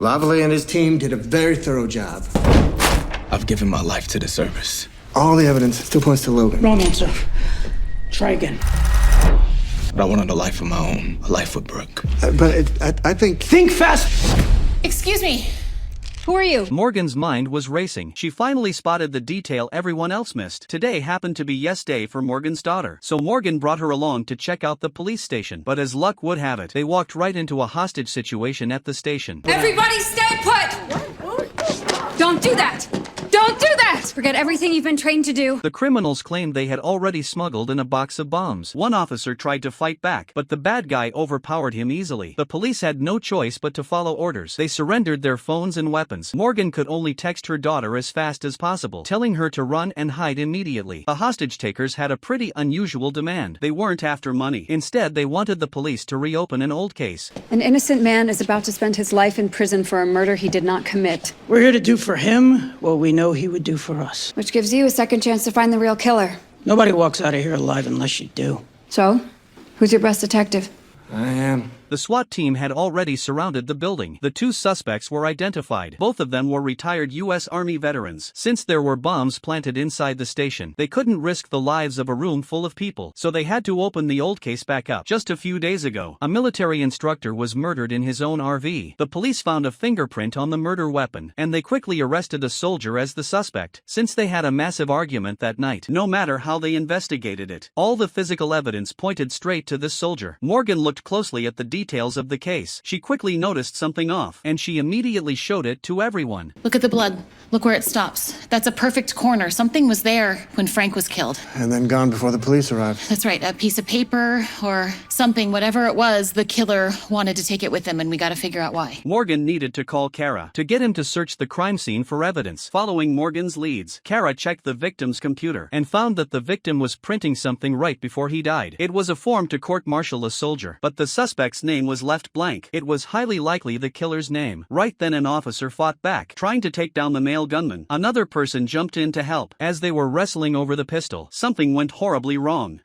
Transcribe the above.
Lavallee and his team did a very thorough job. I've given my life to the service. All the evidence still points to Logan. Wrong answer. Try again. But I wanted a life of my own, a life with Brooke. I think... Think fast! Excuse me. Who are you? Morgan's mind was racing. She finally spotted the detail everyone else missed. Today happened to be yes day for Morgan's daughter, so Morgan brought her along to check out the police station. But as luck would have it, they walked right into a hostage situation at the station. Everybody stay put! Don't do that! Don't do that! Forget everything you've been trained to do. The criminals claimed they had already smuggled in a box of bombs. One officer tried to fight back, but the bad guy overpowered him easily. The police had no choice but to follow orders. They surrendered their phones and weapons. Morgan could only text her daughter as fast as possible, telling her to run and hide immediately. The hostage takers had a pretty unusual demand. They weren't after money. Instead, they wanted the police to reopen an old case. An innocent man is about to spend his life in prison for a murder he did not commit, We're here to do for him what we know he would do for us. which gives you a second chance to find the real killer. Nobody walks out of here alive unless you do. So, who's your best detective? I am. The SWAT team had already surrounded the building. The two suspects were identified. Both of them were retired U.S. Army veterans. Since there were bombs planted inside the station, they couldn't risk the lives of a room full of people, so they had to open the old case back up. Just a few days ago, a military instructor was murdered in his own RV. The police found a fingerprint on the murder weapon, and they quickly arrested a soldier as the suspect. Since they had a massive argument that night, no matter how they investigated it, all the physical evidence pointed straight to this soldier. Morgan looked closely at the details of the case. She quickly noticed something off, and she immediately showed it to everyone. Look at the blood. Look where it stops. That's a perfect corner. Something was there when Frank was killed. And then gone before the police arrived. That's right, a piece of paper or something, whatever it was, the killer wanted to take it with him, and we gotta figure out why. Morgan needed to call Kara to get him to search the crime scene for evidence. Following Morgan's leads, Kara checked the victim's computer and found that the victim was printing something right before he died. It was a form to court-martial a soldier, but the suspect's name was left blank. It was highly likely the killer's name. Right then an officer fought back, trying to take down the male gunman. Another person jumped in to help. As they were wrestling over the pistol, something went horribly wrong.